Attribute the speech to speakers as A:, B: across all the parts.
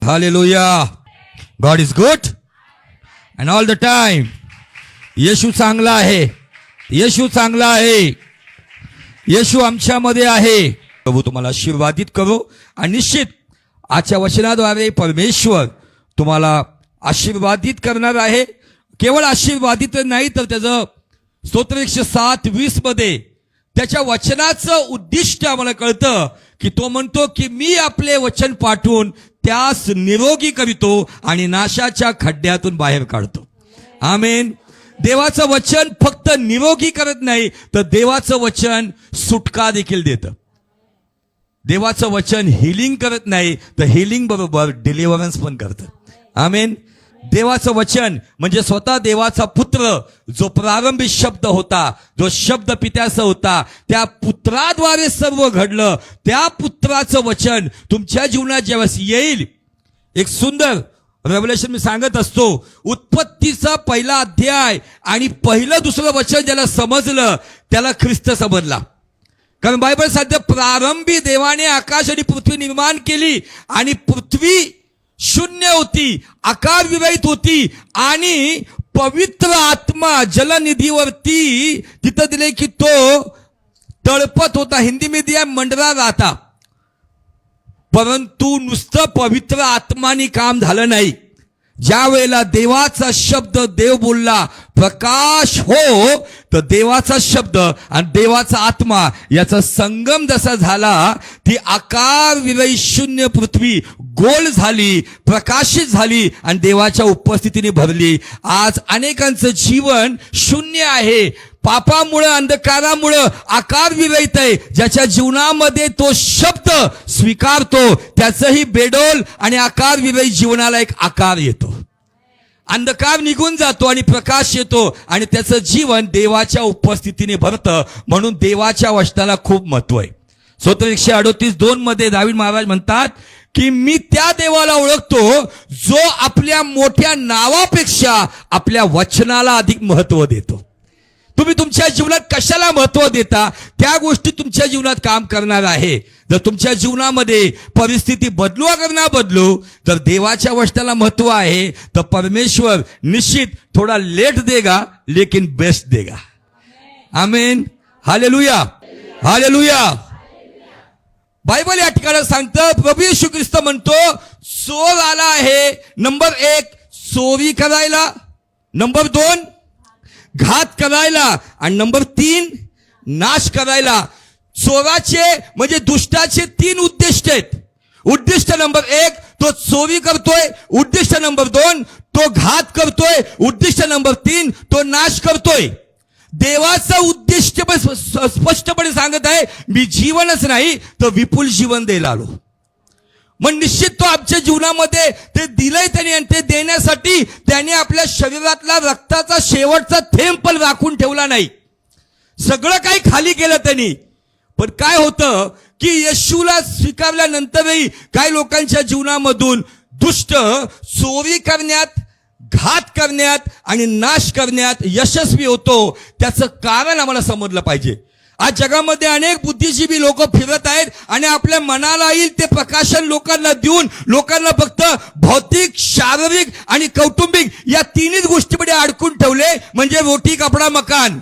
A: Hallelujah. God is good and all the time. येशू चांगला आहे. येशू चांगला आहे. येशू आमच्यामध्ये आहे. प्रभू तुम्हाला आशीर्वादित करो आणि निश्चित आजच्या वचनाद्वारे परमेश्वर तुम्हाला आशीर्वादित करणार आहे. केवळ आशीर्वादित नाही तर त्याचं स्तोत्र 107:20 मध्ये त्याच्या वचनाचं उद्दिष्ट आम्हाला कळतं की तो म्हणतो की मी आपले वचन पाठवून त्यास निरोगी करीतो आणि नाशाच्या खड्ड्यातून बाहेर काढतो. आमेन. देवाचं वचन फक्त निरोगी करत नाही तर देवाचं वचन सुटका देखील देतं. देवाचं वचन हिलिंग करत नाही तर हिलिंग बरोबर डिलिव्हरन्स पण करतं. आमेन. देवाचं वचन म्हणजे स्वतः देवाचा पुत्र जो प्रारंभी शब्द होता, जो शब्द पित्याचा होता, त्या पुत्राद्वारे सर्व घडलं. त्या पुत्राचं वचन तुमच्या जीवनात ज्यावेळेस येईल, एक सुंदर रेव्हलेशन मी सांगत असतो, उत्पत्तीचा पहिला अध्याय आणि पहिलं दुसरं वचन ज्याला समजलं त्याला ख्रिस्त समजला. कारण बायबल सांगते प्रारंभी देवाने आकाश आणि पृथ्वी निर्माण केली आणि पृथ्वी शून्य होती, आकार विरहित होती आणि पवित्र आत्मा जलनिधीवरती तिथं दिले की तो तळपत होता. हिंदी में दिया मंडरा राहता. परंतु नुसतं पवित्र आत्मानी काम झालं नाही. ज्या वेळेला देवाचा शब्द देव बोलला प्रकाश हो, तर देवाचा शब्द आणि देवाचा आत्मा याचा संगम जसा झाला, ती आकार विरहित शून्य पृथ्वी गोल झाली, प्रकाशित झाली आणि देवाच्या उपस्थितीने भरली. आज अनेकांचं जीवन शून्य आहे. पापामुळे, अंधकारामुळे आकार विरहित आहे. ज्याच्या जीवनामध्ये तो शब्द स्वीकारतो त्याचंही बेडोल आणि आकार विरहित जीवनाला एक आकार येतो. अंधकार निघून जातो आणि प्रकाश येतो आणि त्याचं जीवन देवाच्या उपस्थितीने भरतं. म्हणून देवाच्या वचनाला खूप महत्व आहे. स्तोत्र 138:2 मध्ये दावीद महाराज म्हणतात की मी त्या देवाला ओळखतो जो आपल्या मोठ्या नावापेक्षा आपल्या वचनाला अधिक महत्व देतो. तुम्ही तुमच्या जीवनात कशाला महत्व देता त्या गोष्टी तुमच्या जीवनात काम करणार आहे. जर तुमच्या जीवनामध्ये परिस्थिती बदलू अगर ना बदलू, तर देवाच्या वचनाला महत्व आहे तर परमेश्वर निश्चित थोडा लेट देगा लेकिन बेस्ट देगा. आमेन. हालेलुया. हालेलुया. बायबल या ठिकाणी सांगतं, प्रभू येशू ख्रिस्त म्हणतो चोर आला आहे नंबर 1 चोरी करायला, नंबर 2 घात करायला आणि नंबर 3 नाश करायला. चोराचे म्हणजे दुष्टाचे 3 उद्दिष्ट आहेत. उद्दिष्ट नंबर 1 तो चोरी करतोय, उद्दिष्ट नंबर 2 तो घात करतोय, उद्दिष्ट नंबर 3 तो नाश करतोय. देवाचं उद्दिष्ट स्पष्टपणे सांगत आहे, मी जीवनच नाही तर विपुल जीवन द्यायला आलो. मग निश्चित तो आमच्या जीवनामध्ये ते दिलंय त्यांनी आणि ते देण्यासाठी त्यांनी आपल्या शरीरातला रक्ताचा शेवटचा थेंब पण राखून ठेवला नाही. सगळं काही खाली केलं त्यांनी. पण काय होतं की येशूला स्वीकारल्यानंतरही काही लोकांच्या जीवनामधून दुष्ट चोरी करण्यात, घात करण्यात आणि नाश करण्यात यशस्वी होतो. त्याचं कारण आम्हाला समजलं पाहिजे. आज जगामध्ये अनेक बुद्धिजीवी लोक फिरत आहेत आणि आपल्या मनाला येईल ते प्रकाशन लोकांना देऊन लोकांना फक्त भौतिक, शारीरिक आणि कौटुंबिक या 3 गोष्टीमध्ये अडकून ठेवले. म्हणजे रोटी, कपडा, मकान.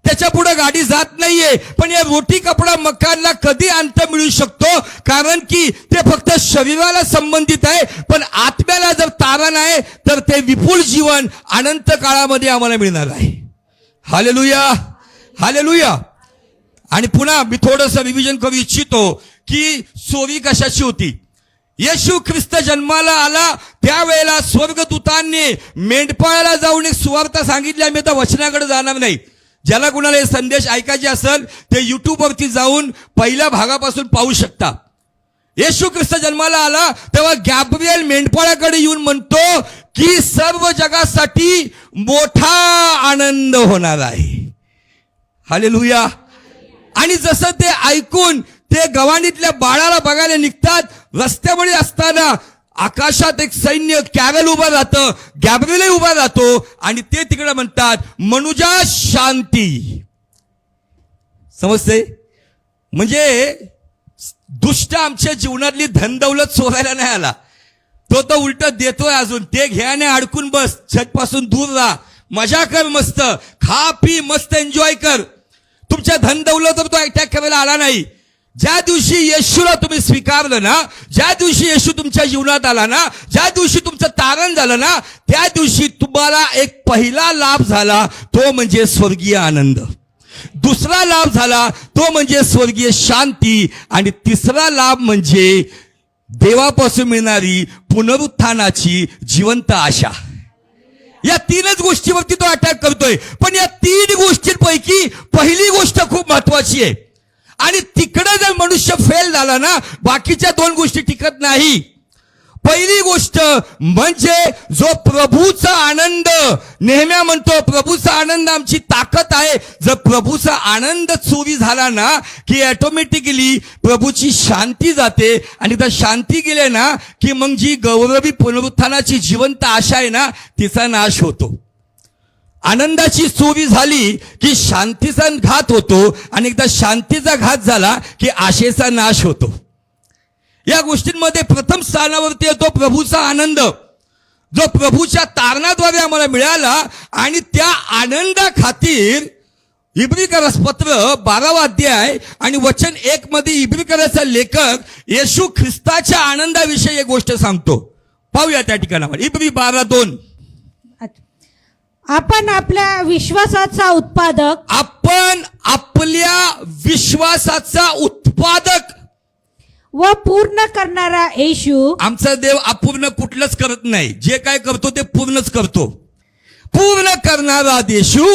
A: त्याच्या पुढे गाडी जात नाहीये. पण या रोटी, कपडा, मकानला कधी अंत मिळू शकतो? कारण की ते फक्त शरीराला संबंधित आहे. पण आत्म्याला जर तारण आहे तर ते विपुल जीवन अनंत काळामध्ये आम्हाला मिळणार आहे. हालेलुया. हालेलुया. आणि पुन्हा मी थोडंसं रिव्हिजन करू इच्छितो की चोरी कशाची होती. येशू ख्रिस्त जन्माला आला त्यावेळेला स्वर्गदूतांनी मेंढपाळाला जाऊन एक सुवार्ता सांगितली. आम्ही आता वचनाकडे जाणार नाही. ज्याला कुणाला हे संदेश ऐकायचे असेल ते युट्यूबवरती जाऊन पहिल्या भागापासून पाहू शकता. येशू ख्रिस्त जन्माला आला तेव्हा गॅब्रिएल मेंढपाळाकडे येऊन म्हणतो की सर्व जगासाठी मोठा आनंद होणार आहे. हालेलुया. आणि जसं ते ऐकून ते गव्हाणीतल्या बाळाला बघायला निघतात, रस्त्यामध्ये असताना आकाशात एक सैन्य कॅरल उभा राहतं, गॅब्रिएल उभा राहतो आणि ते तिकडे म्हणतात मनुजा शांती. समजते? म्हणजे दुष्ट आमच्या जीवनातली धनदौलत चोरायला नाही आला. तो तर उलट देतोय अजून. ते घ्याने अडकून बस, जगपासून दूर राहा, मजा कर, मस्त खा पी, मस्त एन्जॉय कर. तुमच्या धन दौलतीवर तो अटॅक करायला आला नाही. ज्या दिवशी येशूला तुम्ही स्वीकारलं ना, ज्या दिवशी येशू तुमच्या जीवनात आला ना, ज्या दिवशी तुमचं तारण झालं ना, त्या दिवशी तुम्हाला एक पहिला लाभ झाला, तो म्हणजे स्वर्गीय आनंद. दुसरा लाभ झाला तो म्हणजे स्वर्गीय शांती. आणि तिसरा लाभ म्हणजे देवापासून मिळणारी पुनरुत्थानाची जिवंत आशा. या तीनच गोष्टीवरती तो अटॅक करतोय. पण या तीन गोष्टींपैकी पहिली गोष्ट खूप महत्वाची आहे. आणि तिकडे जर मनुष्य फेल झाला ना, बाकीच्या दोन गोष्टी टिकत नाही. पहिली गोष्ट म्हणजे जो प्रभूचा आनंद. नेहमी म्हणतो प्रभूचा आनंद आमची ताकद आहे. जर प्रभूचा आनंद चोरी झाला ना, की ऑटोमॅटिकली प्रभूची शांती जाते. आणि त्या शांती गेले ना, की मग जी गौरवी पुनरुत्थानाची जिवंत आशा आहे ना, तिचा नाश होतो. आनंदाची चोरी झाली की शांतीचा घात होतो. आणि एकदा शांतीचा घात झाला की आशेचा नाश होतो. या गोष्टींमध्ये प्रथम स्थानावरती येतो प्रभूचा आनंद, जो प्रभूच्या तारणाद्वारे आम्हाला मिळाला. आणि त्या आनंदा खातीर इब्रिकरास पत्र 12वा अध्याय आणि वचन 1 मध्ये इब्रिकराचा लेखक येशू ख्रिस्ताच्या आनंदाविषयी एक गोष्ट सांगतो. पाहूया त्या ठिकाणावर. इब्री 12:2.
B: आपण आपल्या विश्वासाचा उत्पादक,
A: आपण आपल्या विश्वासाचा उत्पादक
B: व पूर्ण करणारा येशू.
A: आमचा देव अपूर्ण कुठलंच करत नाही. जे काय करतो ते पूर्णच करतो. पूर्ण करणारा येशू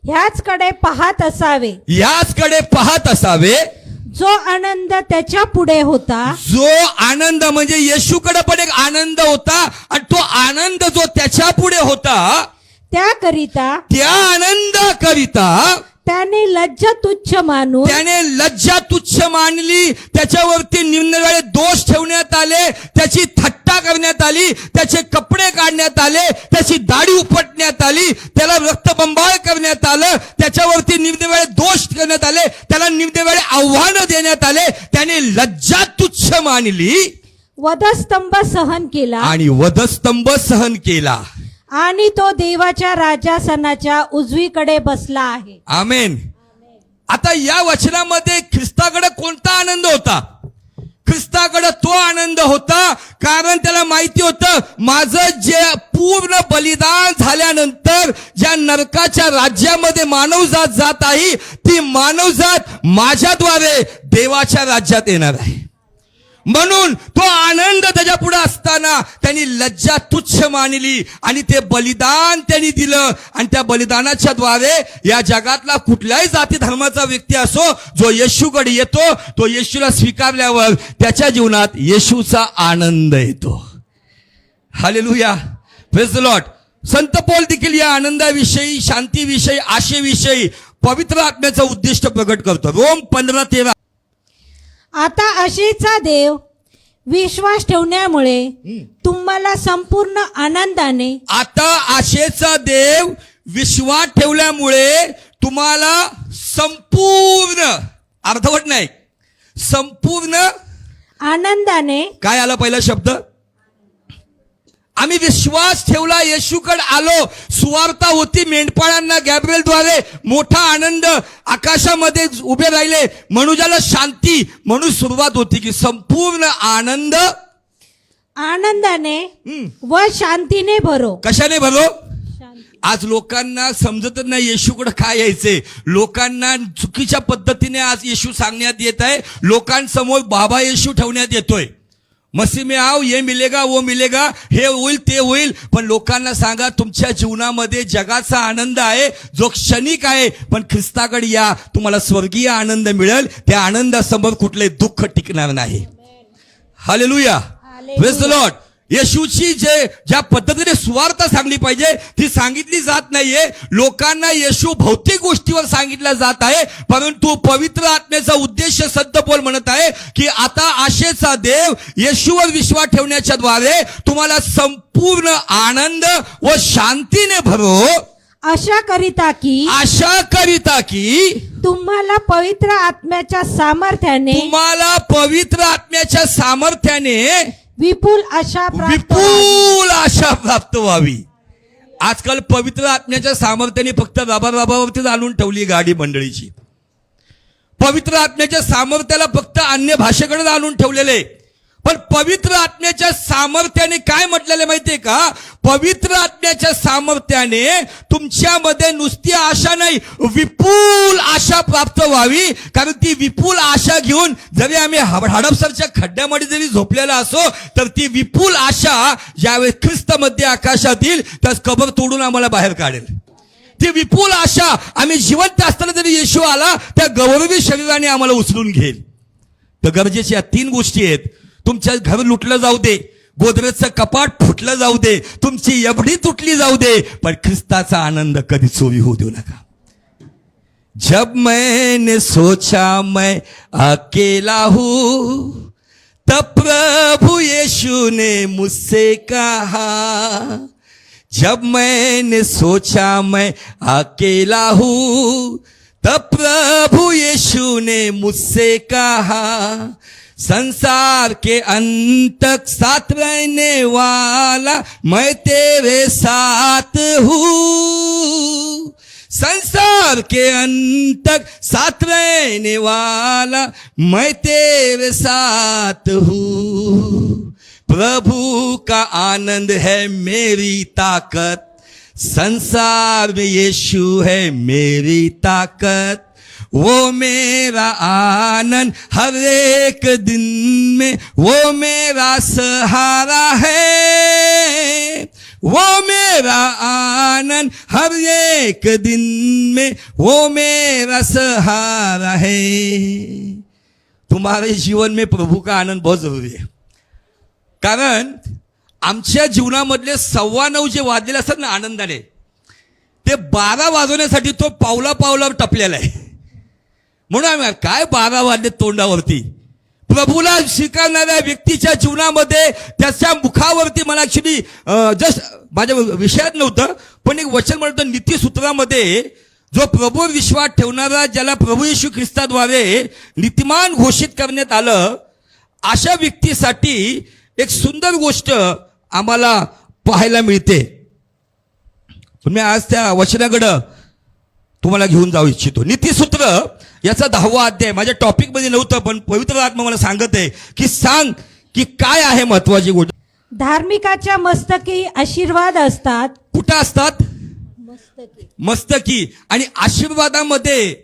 B: ह्याचकडे पाहत असावे,
A: याचकडे पाहत असावे.
B: जो आनंद त्याच्या पुढे होता,
A: जो आनंद म्हणजे येशूकडे पण एक आनंद होता. आणि तो आनंद जो त्याच्या पुढे होता,
B: त्याकरिता
A: त्या आनंदाकरिता
B: त्याने लज्जा तुच्छ मानून,
A: त्याने लज्जा तुच्छ मानली. त्याच्यावरती निरनिराळे दोष ठेवण्यात आले, त्याची थट्टा करण्यात आली, त्याचे कपडे काढण्यात आले, त्याची दाढी उपटण्यात आली, त्याला रक्तबंबाळ करण्यात आलं, त्याच्यावरती निरनिराळे दोष करण्यात आले, त्याला निरनिराळे आव्हानं देण्यात आले. त्याने लज्जा तुच्छ मानली,
B: वधस्तंभ सहन केला,
A: आणि वधस्तंभ सहन केला.
B: आणि तो देवाच्या राजासनाच्या उजवीकडे बसला आहे.
A: आमेन. आता या वचनामध्ये ख्रिस्ताकडे कोणता आनंद होता? ख्रिस्ताकडे तो आनंद होता कारण त्याला माहिती होतं, माझं जे पूर्ण बलिदान झाल्यानंतर ज्या नरकाच्या राज्यामध्ये मानवजात जात आहे, ती मानवजात माझ्याद्वारे देवाच्या राज्यात येणार आहे. म्हणून तो आनंद त्याच्या पुढे असताना त्यांनी लज्जा तुच्छ मानली आणि ते बलिदान त्यांनी दिलं. आणि त्या बलिदानाच्या द्वारे या जगातला कुठल्याही जाती धर्माचा व्यक्ती असो, जो येशूकडे येतो, तो येशूला स्वीकारल्यावर त्याच्या जीवनात येशूचा आनंद येतो. Hallelujah, praise the Lord. संत पौल देखील या आनंदाविषयी, शांतीविषयी, आशेविषयी पवित्र आत्म्याचं उद्दिष्ट प्रकट करतो. रोम 15:13.
B: आता आशेचा देव विश्वास ठेवण्यामुळे तुम्हाला संपूर्ण आनंदाने,
A: आता आशेचा देव विश्वास ठेवल्यामुळे तुम्हाला संपूर्ण, अर्धवट नाही, संपूर्ण
B: आनंदाने.
A: काय आला पहिला शब्द? आम्ही विश्वास ठेवला, येशूकडे आलो, सुवार्ता होती, मेंढपाळांना गॅब्रिएलद्वारे मोठा आनंद, आकाशामध्ये उभे राहिले, मनुजाला शांती, म्हणून सुरुवात होती की संपूर्ण आनंद,
B: आनंदाने व शांतीने भरो.
A: कशाने भरो? आज लोकांना समजतच नाही येशूकडे काय यायचंय. लोकांना चुकीच्या पद्धतीने आज येशू सांगण्यात येत आहे. लोकांसमोर बाबा येशू ठेवण्यात येतोय. मसीह में आओ, ये मिलेगा वो मिलेगा, हे होईल ते होईल. पण लोकांना सांगा, तुमच्या जीवनामध्ये जगाचा आनंद आहे जो क्षणिक आहे, पण ख्रिस्ताकडे या, तुम्हाला स्वर्गीय आनंद मिळेल. त्या आनंदासमोर कुठले दुःख टिकणार नाही. Hallelujah, praise the lord. येशूची ज्या पद्धतीने सुवार्ता सांगली पाहिजे ती सांगितली जात नाहीये. लोकांना येशू भौतिक गोष्टीवर सांगितला जात आहे, परंतु पवित्र आत्म्याचा उद्देश संत पौल म्हणत आहे की आता आशेचा देव येशूवर विश्वास ठेवण्याच्या द्वारे तुम्हाला संपूर्ण आनंद व शांतीने भरो.
B: अशा करिता की तुम्हाला पवित्र आत्म्याच्या सामर्थ्याने विपुल आशा प्राप्त व्हावी.
A: विपुल आशा प्राप्त व्हावी. आजकाल पवित्र आत्म्याच्या सामर्थ्याने फक्त राबावरतीच आणून ठेवली गाडी मंडळीची. पवित्र आत्म्याच्या सामर्थ्याला फक्त अन्य भाषेकडे आणून ठेवलेले. पण पवित्र आत्म्याच्या सामर्थ्याने काय म्हटलेले माहितीये का? पवित्र आत्म्याच्या सामर्थ्याने तुमच्यामध्ये नुसती आशा नाही, विपुल आशा प्राप्त व्हावी. कारण ती विपुल आशा घेऊन जरी आम्ही हडपसरच्या खड्ड्यामध्ये जरी झोपलेला असो, तर ती विपुल आशा ज्यावेळेस ख्रिस्तमध्ये आकाशात येईल तर कबर तोडून आम्हाला बाहेर काढेल. ती विपुल आशा आम्ही जिवंत असताना जरी येशू आला त्या गौरवी शरीराने आम्हाला उचलून घेईल. तर गरजेच्या या 3 गोष्टी आहेत. तुमच्या घर लुटलं जाऊ दे, गोदरेजचं कपाट फुटलं जाऊ दे, तुमची एवढी तुटली जाऊ दे, पण ख्रिस्ताचा आनंद कधी चोरी होऊ देऊ नका. जब मैंने सोचा मैं अकेला हूं, तब प्रभु यीशु ने मुझसे कहा. जब मैंने सोचा मैं अकेला हूं, तब प्रभु यीशु ने मुझसे कहा. संसार के अंत तक साथ रहने वाला मैं तेरे साथ हूँ. संसार के अंत तक साथ रहने वाला मैं तेरे साथ हूँ. प्रभु का आनंद है मेरी ताकत, संसार में यीशु है मेरी ताकत. वो मेरा आनंद हर एक दिन में, वो मेरा सहारा है. वो मेरा आनंद हर एक दिन में, वो मेरा सहारा है. तुम्हारे जीवन में प्रभु का आनंद बहुत जरूरी है. कारण आमच्या जीवनामधले 9:15 जे वाजलेले असतात ना आनंदाने, ते 12 वाजवण्यासाठी तो पावला टपलेला आहे. म्हणून आम्ही काय 12 वाजले तोंडावरती. प्रभूला स्वीकारणाऱ्या व्यक्तीच्या जीवनामध्ये त्याच्या मुखावरती, मला ऍक्च्युली जस्ट माझ्या विषयात नव्हतं पण एक वचन म्हणतं नीतिसूत्रामध्ये, जो प्रभूवर विश्वास ठेवणारा, ज्याला प्रभू येशू ख्रिस्ताद्वारे नीतिमान घोषित करण्यात आलं, अशा व्यक्तीसाठी एक सुंदर गोष्ट आम्हाला पाहायला मिळते. पण मी आज त्या वचनाकडे तुम्हाला घेऊन जाऊ इच्छितो. नीतिसूत्र याचा 10वा अध्याय माझ्या टॉपिक मध्ये नव्हतं, पण पवित्र आत्मा मला सांगत आहे की सांग की काय आहे महत्वाची गोष्ट.
B: धार्मिकाच्या मस्तकी आशीर्वाद असतात.
A: कुठं असतात? मस्तकी. आणि आशीर्वादामध्ये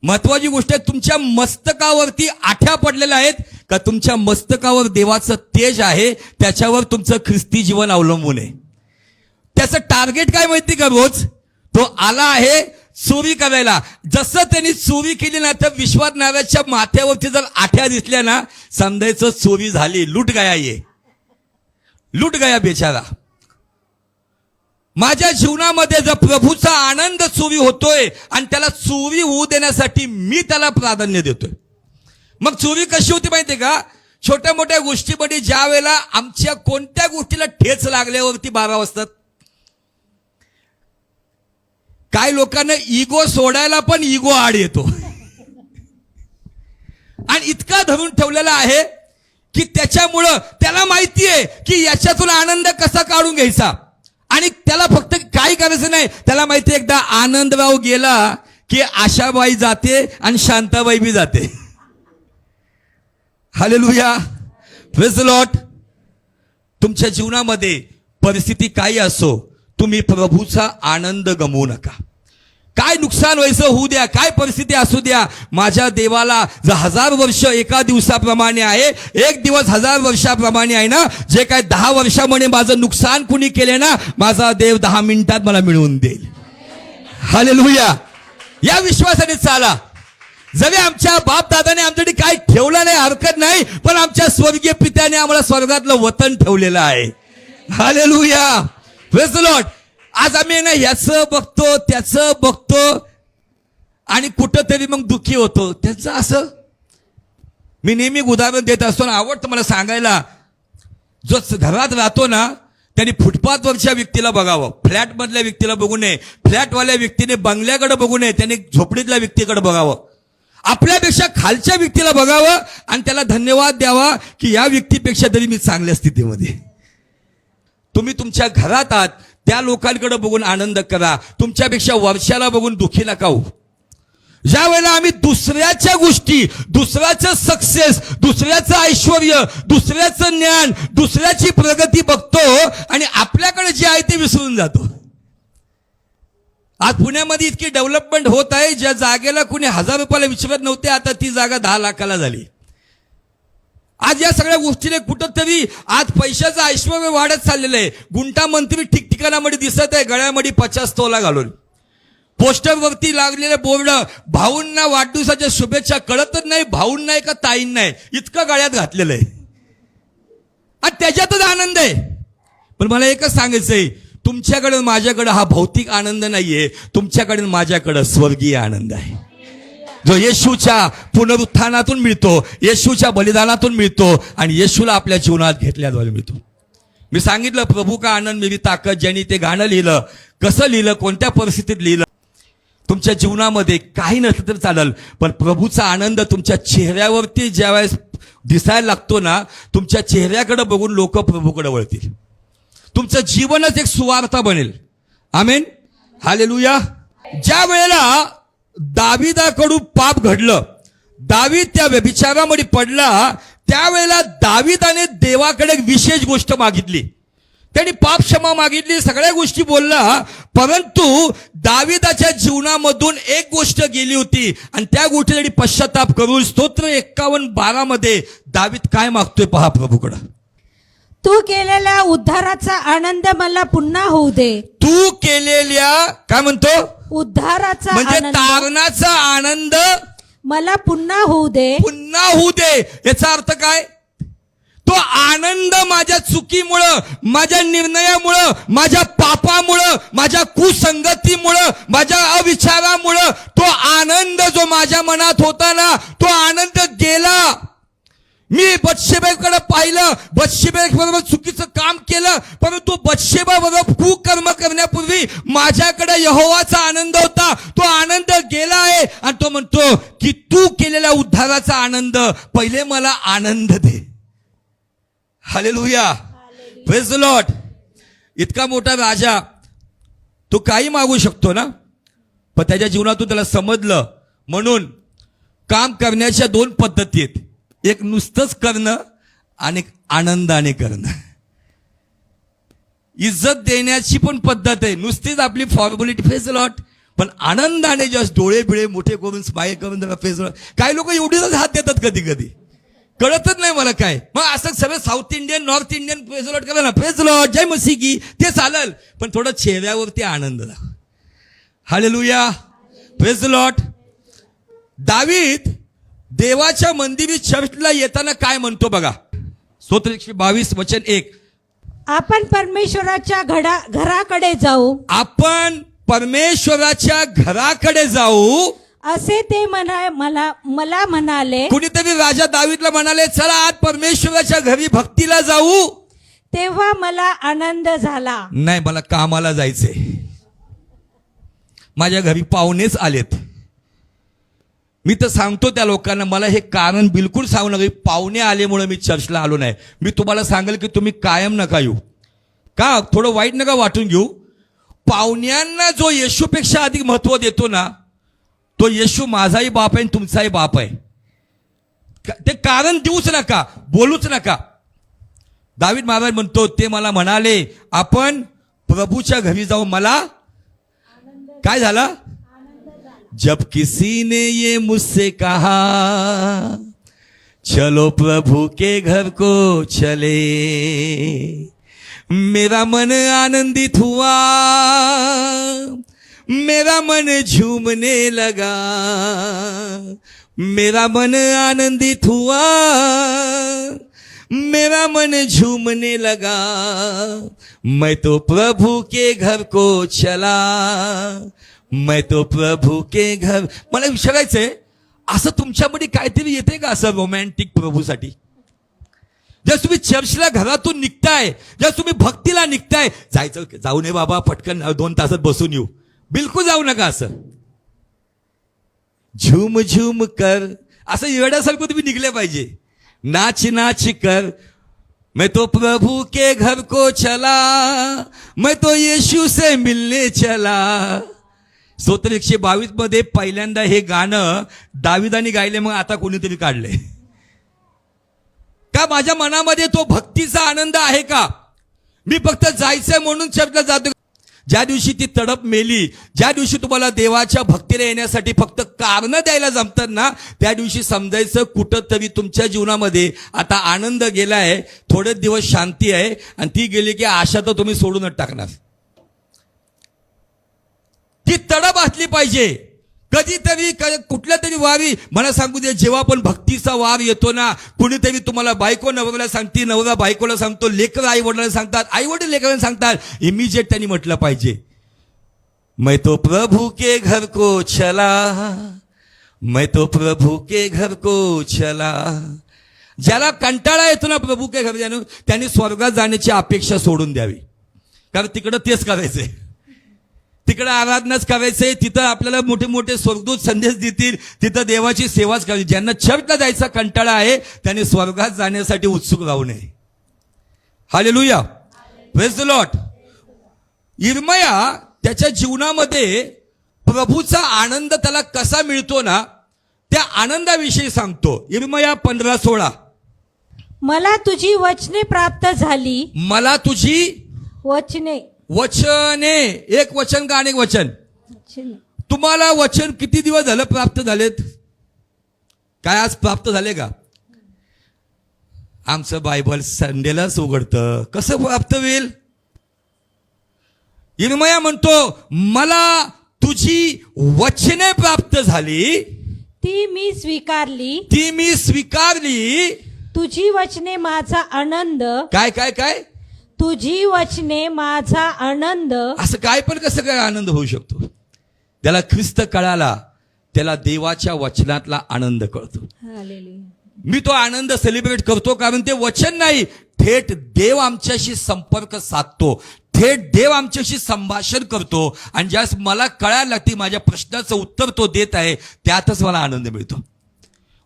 A: महत्वाची गोष्ट आहे, तुमच्या मस्तकावरती आठ्या पडलेल्या आहेत का? तुमच्या मस्तकावर देवाचं तेज आहे, त्याच्यावर तुमचं ख्रिस्ती जीवन अवलंबून आहे. त्याचं टार्गेट काय माहिती का? रोज तो आला आहे चोरी करायला. जसं त्यांनी चोरी केली ना, तर विश्वासणाऱ्याच्या माथ्यावरती जर आठ्या दिसल्या ना, समजायचं चोरी झाली, लूट गया, ये लूट गया बेचारा. माझ्या जीवनामध्ये जर प्रभूचा आनंद चोरी होतोय आणि त्याला चोरी होऊ देण्यासाठी मी त्याला प्राधान्य देतोय. मग चोरी कशी होती माहितीये का? छोट्या मोठ्या गोष्टीमध्ये ज्या वेळेला आमच्या कोणत्या गोष्टीला ठेच लागल्यावरती 12 वाजतात. काही लोकांना इगो सोडायला पण इगो आड येतो आणि इतका धरून ठेवलेला आहे की त्याच्यामुळं त्याला माहिती आहे की याच्यातून आनंद कसा काढून घ्यायचा. आणि त्याला फक्त काही करायचं नाही, त्याला माहिती एकदा आनंदराव गेला की आशाबाई जाते आणि शांताबाई बी जाते. Hallelujah, praise the Lord. तुमच्या जीवनामध्ये परिस्थिती काही असो, तुम्ही प्रभूचा आनंद गमवू नका. काय नुकसान व्हायचं होऊ द्या, काय परिस्थिती असू द्या, माझ्या देवाला जर 1000 वर्ष एका दिवसाप्रमाणे आहे, एक दिवस 1000 वर्षाप्रमाणे आहे ना, जे काय 10 वर्षामध्ये माझं नुकसान कुणी केले ना, माझा देव 10 मिनिटात मला मिळवून देईल. हालेलुया. या विश्वासाने चाला. जरी आमच्या बाप दादाने आमच्यासाठी काय ठेवलं नाही हरकत नाही, पण आमच्या स्वर्गीय पित्याने आम्हाला स्वर्गातलं वतन ठेवलेलं आहे. Hallelujah, praise the Lord. आज आम्ही ना ह्याचं बघतो त्याचं बघतो आणि कुठंतरी मग दुःखी होतो. त्याचं असं मी नेहमी उदाहरण देत असतो ना, आवडतं मला सांगायला. जो घरात राहतो ना, त्यांनी फुटपाथवरच्या व्यक्तीला बघावं, फ्लॅटमधल्या व्यक्तीला बघू नये, फ्लॅटवाल्या व्यक्तीने बंगल्याकडे बघू नये, त्यांनी झोपडीतल्या व्यक्तीकडे बघावं. आपल्यापेक्षा खालच्या व्यक्तीला बघावं आणि त्याला धन्यवाद द्यावा की या व्यक्तीपेक्षा तरी मी चांगल्या स्थितीमध्ये. तुम्ही तुमच्या घरात आहात त्या लोकांकडे बघून आनंद करा, तुमच्यापेक्षा वर्षाला बघून दुःखी नका होऊ. ज्या वेळेला आम्ही दुसऱ्याच्या गोष्टी, दुसऱ्याचं सक्सेस, दुसऱ्याचं ऐश्वर, दुसऱ्याचं ज्ञान, दुसऱ्याची प्रगती बघतो आणि आपल्याकडे जे आहे ते विसरून जातो. आज पुण्यामध्ये इतकी डेव्हलपमेंट होत आहे, ज्या जागेला कुणी 1000 रुपयाला विचारत नव्हते आता ती जागा 10 लाखाला झाली. आज या सगळ्या गोष्टीने कुठंतरी आज पैशाचं ऐश्वर वाढत चाललेलं आहे. गुंटा मंत्री ठिकठिकाणामध्ये दिसत आहे गळ्यामध्ये 50 तोला घालून. पोस्टरवरती लागलेले बोर्ड, भाऊंना वाढदिवसाच्या शुभेच्छा, कळतच नाही भाऊंना नाही का ताईंना नाही, इतकं गळ्यात घातलेलं आहे आणि त्याच्यातच आनंद आहे. पण मला एकच सांगायचंय, तुमच्याकडे माझ्याकडे हा भौतिक आनंद नाहीये, तुमच्याकडे माझ्याकडे स्वर्गीय आनंद आहे, जो येशूच्या पुनरुत्थानातून मिळतो, येशूच्या बलिदानातून मिळतो आणि येशूला आपल्या जीवनात घेतल्याद्वारे मिळतो. मी सांगितलं प्रभू का आनंद मेरी ताकद, ज्यांनी ते गाणं लिहिलं, कसं लिहिलं, कोणत्या परिस्थितीत लिहिलं. तुमच्या जीवनामध्ये काही नसलं तर चालेल, पण प्रभूचा आनंद तुमच्या चेहऱ्यावरती ज्यावेळेस दिसायला लागतो ना, तुमच्या चेहऱ्याकडे बघून लोक प्रभूकडे वळतील. तुमचं जीवनच एक सुवार्ता बनेल. आमेन, हालेलुया. ज्या वेळेला दाविदाकडून पाप घडलं, दावीद त्या व्यभिचारामध्ये पडला, त्यावेळेला दाविदाने देवाकडे एक विशेष गोष्ट मागितली. त्यांनी पाप क्षमा मागितली, सगळ्या गोष्टी बोलला, परंतु दाविदाच्या जीवनामधून एक गोष्ट गेली होती आणि त्या गोष्टीसाठी पश्चाताप करून स्तोत्र 51:12 मध्ये दावीद काय मागतोय पहा प्रभूकडे.
B: तू केलेल्या उद्धाराचा आनंद मला पुन्हा होऊ दे.
A: तू केलेल्या काय म्हणतो,
B: उद्धाराचा
A: म्हणजे
B: आनंद
A: तारणाचा आनंद
B: मला पुन्हा होऊ दे.
A: पुन्हा होऊ दे. याचा अर्थ काय, तो आनंद माझ्या चुकीमुळं, माझ्या निर्णयामुळं, माझ्या पापामुळं, माझ्या कुसंगतीमुळं, माझ्या अविचारामुळं तो आनंद जो माझ्या मनात होता ना, तो आनंद गेला. मी बत्शेबाकडे पाहिलं, बत्शेबाबरोबर चुकीचं काम केलं, परंतु बत्शेबाबरोबर कुकर्म करण्यापूर्वी माझ्याकडे यहोवाचा आनंद होता, तो आनंद गेला आहे. आणि तो म्हणतो की तू केलेल्या उद्धाराचा आनंद पहिले मला आनंद दे. Hallelujah, praise the lord. इतका मोठा राजा, तो काही मागू शकतो ना, पण त्याच्या जीवनातून त्याला समजलं. म्हणून काम करण्याच्या 2 पद्धती आहेत, एक नुसतंच करणं आणि एक आनंदाने करणं. इज्जत देण्याची पण पद्धत आहे, नुसतीच आपली फॉर्मॅलिटी, प्रेज द लॉर्ड, पण आनंदाने जस्ट डोळे बिळे मोठे करून स्माईल करून जरा प्रेज द लॉर्ड. काही लोक एवढीच हात देतात कधी कधी, कळतच नाही मला काय. मग असं सगळं south Indian, north Indian praise the Lord करा ना, प्रेज द लॉर्ड, जय मसीह की, ते चालेल, पण थोडं चेहऱ्यावरती आनंद दाखव. Hallelujah, praise the Lord. दावीद देवाच्या मंदिरी चर्चला येताना काय म्हणतो बघा, स्तोत्र 122:1.
B: आपण परमेश्वराच्या घराकडे जाऊ.
A: आपण परमेश्वराच्या घराकडे जाऊ
B: असे ते मला म्हणाले.
A: कुणीतरी राजा दावीदला म्हणाले, चला आज परमेश्वराच्या घरी भक्तीला जाऊ.
B: तेव्हा मला आनंद झाला.
A: नाही, मला कामाला जायचंय, माझ्या घरी पाहुणेच आलेत. मी तर सांगतो त्या लोकांना, मला हे कारण बिलकुल सांगू नका, पाहुणे आल्यामुळे मी चर्चला आलो नाही. मी तुम्हाला सांगेल की तुम्ही कायम नका येऊ, का थोडं वाईट नका वाटून घेऊ. पाहुण्यांना जो येशूपेक्षा अधिक महत्व देतो ना, तो येशू माझाही बाप आहे आणि तुमचाही बाप आहे. ते कारण देऊच नका, बोलूच नका. दावीद महाराज म्हणतो, ते मला म्हणाले आपण प्रभूच्या घरी जाऊ, मला काय झालं. जब किसी ने ये मुझसे कहा चलो प्रभु के घर को चले, मेरा मन आनंदित हुआ, मेरा मन झूमने लगा, मेरा मन आनंदित हुआ, मेरा मन झूमने लगा, मैं तो प्रभु के घर को चला, मैं तो प्रभु के घर. मला विचारायचंय, असं तुमच्यामध्ये काहीतरी येते का असं रोमॅन्टिक प्रभूसाठी? जर तुम्ही चर्चला घरातून निघताय, जर तुम्ही भक्तीला निघताय, जायचं जाऊ नये बाबा, पटकन 2 तासात बसून येऊ, बिलकुल जाऊ नका. असं झूम झूम कर, असं येण्यासारखं तुम्ही निघले पाहिजे. नाच नाच कर, मैं तो प्रभु के घर को चला, मैं तो यीशु से मिलने चला. स्तोत्र 122 मध्ये पहिल्यांदा हे गाणं दाविदाने गायले, मग आता कोणीतरी काढले का? माझ्या मनामध्ये तो भक्तीचा आनंद आहे का? मी फक्त जायचंय म्हणून चर्चला जातो. ज्या दिवशी ती तडप मेली, ज्या दिवशी तुम्हाला देवाच्या भक्तीला येण्यासाठी फक्त कारण द्यायला जमतात ना, त्या दिवशी समजायचं कुठंतरी तुमच्या जीवनामध्ये आता आनंद गेलाय, थोडे दिवस शांती आहे, आणि ती गेली की आशा तर तुम्ही सोडूनच टाकणार. ती तडप असली पाहिजे. कधीतरी कुठल्या तरी वारी मला सांगू दे, जेव्हा पण भक्तीचा वार येतो ना, कुणीतरी तुम्हाला बायको नवऱ्याला सांगते, नवरा बायकोला सांगतो, लेकर आई वडिलांना सांगतात, आई वडील लेकरांना सांगतात, इमिजिएट त्यांनी म्हटलं पाहिजे, मैं तो प्रभु के घर को चला, मैं तो प्रभु के घर को चला. ज्याला कंटाळा येतो ना प्रभू के घर जाणं, त्यांनी स्वर्गात जाण्याची अपेक्षा सोडून द्यावी. कारण तिकडं तेच करायचंय, तिकडे आराधनाच करायचंय, तिथं आपल्याला मोठे मोठे स्वर्गदूत संदेश देतील, तिथं देवाची सेवाच करायची. ज्यांना चर्चला जायचा कंटाळा आहे त्यांनी स्वर्गात जाण्यासाठी उत्सुक राहू नये. Hallelujah, praise the lord. यिर्मया त्याच्या जीवनामध्ये प्रभूचा आनंद त्याला कसा मिळतो ना, त्या आनंदाविषयी सांगतो. यिर्मया 15:16.
B: मला तुझी वचने प्राप्त झाली,
A: मला तुझी
B: वचने
A: वचने, एक वचन का अनेक वचन? तुम्हाला वचन किती दिवस झालं प्राप्त झालेत? काय आज प्राप्त झाले का? आमचं बायबल संडेलाच उघडतं, कसं प्राप्त होईल? यिर्मया म्हणतो, मला तुझी वचने प्राप्त झाली,
B: ती मी स्वीकारली,
A: ती मी स्वीकारली.
B: तुझी वचने माझा आनंद.
A: काय काय काय?
B: तुझी वचने माझा आनंद.
A: असं काय पण कसं काय आनंद होऊ शकतो? त्याला ख्रिस्त कळाला, त्याला देवाच्या वचनातला आनंद कळतो.
B: हालेलुया.
A: मी तो आनंद सेलिब्रेट करतो कारण ते वचन नाही, थेट देव आमच्याशी संपर्क साधतो, थेट देव आमच्याशी संभाषण करतो, आणि ज्यास मला कळायला लागते, माझ्या प्रश्नाचं उत्तर तो देत आहे, त्यातच मला आनंद मिळतो.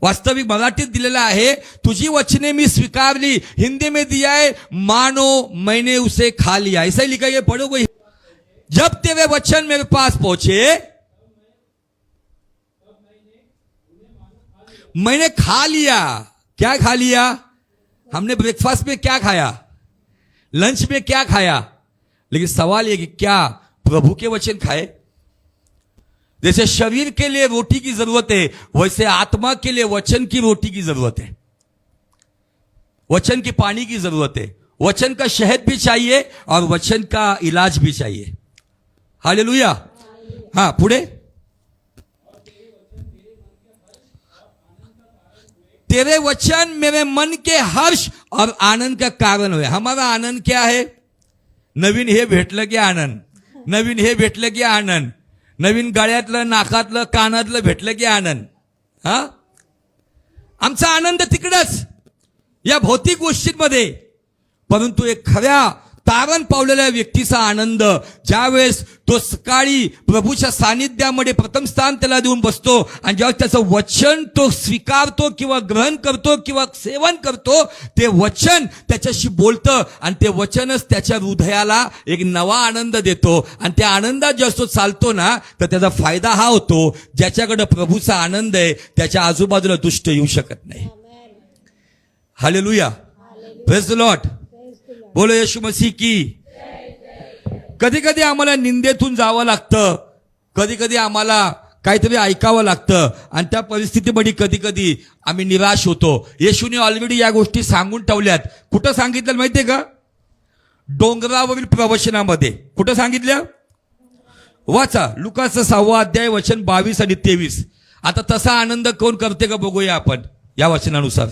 A: वास्तविक मराठीत दिलेला आहे, तुझी वचने मी स्वीकारली. हिंदी में दिया है, मानो मैंने उसे खा लिया. ऐसा ही लिखा है, पढ़ो कोई. जब तेरे वचन मेरे पास पहुंचे, मैंने खा लिया. क्या खा लिया? हमने ब्रेकफास्ट में क्या खाया, लंच में क्या खाया, लेकिन सवाल ये कि क्या प्रभु के वचन खाए? जैसे शरीर के लिए रोटी की जरूरत है, वैसे आत्मा के लिए वचन की रोटी की जरूरत है, वचन की पानी की जरूरत है. वचन का शहद भी चाहिए और वचन का इलाज भी चाहिए. हालेलुया. हाँ, पुढे. तेरे वचन मेरे मन के हर्ष और आनंद का कारण हुए. हमारा आनंद क्या है? नवीन हे भेटलं की आनंद, नवीन हे भेटलं की आनंद, नवीन गळ्यातलं, नाकातलं, कानातलं भेटलं की आनंद. हा, आमचा आनंद तिकडच या भौतिक गोष्टींमध्ये. परंतु एक खऱ्या तारण पावलेल्या व्यक्तीचा आनंद, ज्यावेळेस तो सकाळी प्रभूच्या सानिध्यामध्ये प्रथम स्थान त्याला देऊन बसतो, आणि ज्यावेळेस त्याचं वचन तो स्वीकारतो किंवा ग्रहण करतो किंवा सेवन करतो, ते वचन त्याच्याशी बोलतं, आणि ते वचनच त्याच्या हृदयाला एक नवा आनंद देतो. आणि त्या आनंदात जेव्हा तो चालतो ना, तर त्याचा फायदा हा होतो, ज्याच्याकडे प्रभूचा आनंद आहे त्याच्या आजूबाजूला दुष्ट येऊ शकत नाही. Hallelujah, praise the Lord. बोलो येशू मसीह की. कधी कधी आम्हाला निंदेतून जावं लागतं, कधी कधी आम्हाला काहीतरी ऐकावं लागतं, आणि त्या परिस्थितीमध्ये कधी कधी आम्ही निराश होतो. येशूने ऑलरेडी या गोष्टी सांगून ठेवल्यात. कुठं सांगितलं माहितीये का? डोंगरावरील प्रवचनामध्ये. कुठं सांगितलं? वाचा, लुकाचा 6वा अध्याय वचन 22 आणि 23. आता तसा आनंद कोण करते का बघूया आपण या वचनानुसार.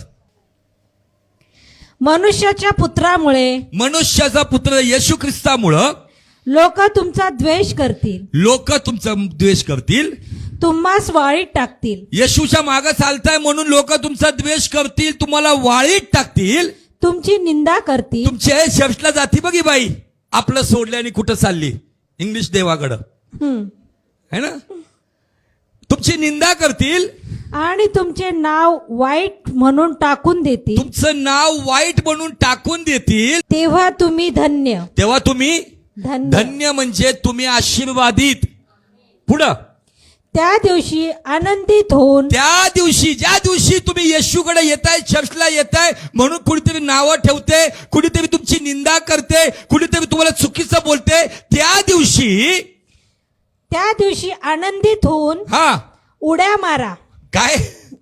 B: मनुष्याच्या पुत्रामुळे,
A: मनुष्याचा पुत्र येशू ख्रिस्तामुळं
B: लोक तुमचा द्वेष करतील,
A: लोक तुमचा द्वेष करतील,
B: तुम्हास वाळीत टाकतील.
A: येशूच्या मागे चालताय म्हणून लोक तुमचा द्वेष करतील, तुम्हाला वाळीत टाकतील,
B: तुमची निंदा करतील.
A: तुमच्या चर्चला जाती बघी बाई, आपलं सोडल्याने कुठं चालली? इंग्लिश देवाकडं, है ना? तुमचं तुमची निंदा करतील,
B: आणि तुमचे नाव वाईट म्हणून टाकून देतील,
A: तुमचं नाव वाईट म्हणून टाकून देतील,
B: तेव्हा तुम्ही धन्य.
A: तेव्हा तुम्ही
B: धन्य.
A: धन्य म्हणजे तुम्ही आशीर्वादित. पुढं,
B: त्या दिवशी आनंदित होऊन,
A: त्या दिवशी, ज्या दिवशी तुम्ही येशूकडे येताय, चर्चला येताय म्हणून कुणीतरी नावं ठेवते, कुणीतरी तुमची निंदा करते, कुणीतरी तुम्हाला चुकीचं बोलते, त्या दिवशी
B: आनंदित होऊन उड्या मारा.
A: काय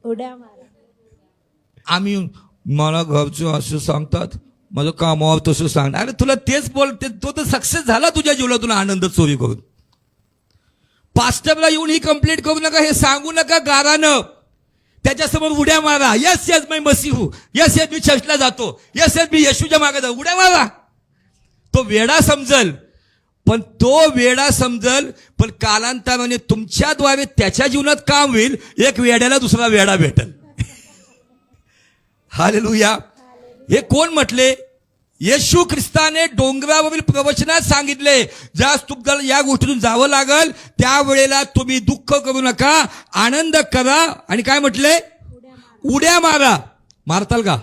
B: उड्या मारा.
A: आम्ही, मला घरचं असं सांगतात, माझं कामावर तसं सांग. अरे तुला तेच बोलते, तो तर सक्सेस झाला तुझ्या जीवनातून आनंद चोरी करून. पास्टरला येऊन ही कंप्लेंट करू नका, हे सांगू नका गारानं, त्याच्यासमोर उड्या मारा. यस यस मी मसीहू, यस यस मी चर्चला जातो, यस यस मी येशूच्या मागे जातो, उड्या मारा. तो वेडा समजल, पण तो वेडा समजल, पण कालांतराने तुमच्याद्वारे त्याच्या जीवनात काम होईल. एक वेड्याला दुसरा वेडा भेटल. हालेलुया. हे कोण म्हटले? येशू ख्रिस्ताने डोंगरावरील प्रवचनात सांगितले, ज्या तुम्हाला या गोष्टीतून जावं लागल त्यावेळेला तुम्ही दुःख करू नका, आनंद करा. आणि काय म्हटले? उड्या मारा. मारताल का?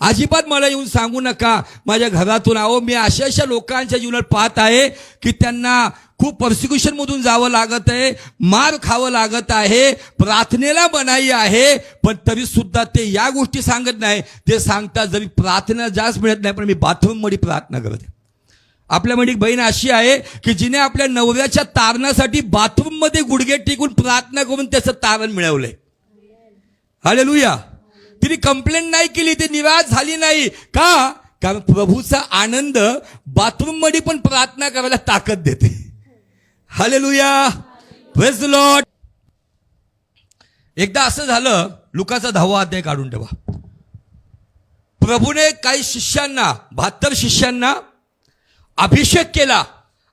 A: अजिबात मला येऊन सांगू नका माझ्या घरातून. अहो, मी अशा लोकांच्या जीवनात पाहत आहे की त्यांना खूप पर्सिक्युशन मधून जावं लागत आहे, मार खावं लागत आहे, प्रार्थनेला मनाई आहे, पण तरी सुद्धा ते या गोष्टी सांगत नाही. ते सांगतात जरी प्रार्थना जास्त मिळत नाही, पण मी बाथरूम मध्ये प्रार्थना करते. आपल्यामध्ये एक बहीण अशी आहे की जिने आपल्या नवऱ्याच्या तारणासाठी बाथरूम मध्ये गुडघे टेकून प्रार्थना करून त्याचं तारण मिळवलंय. हालेलुया. तिने कंप्लेंट नाही केली, ती निराश झाली नाही. का? कारण प्रभूचा आनंद बाथरूम मध्ये पण प्रार्थना करायला ताकद देते. हालेलुया. Praise the Lord. एकदा असं झालं, लुकाचा 10वा अध्याय काढून ठेवा. प्रभूने काही शिष्यांना, 72 शिष्यांना अभिषेक केला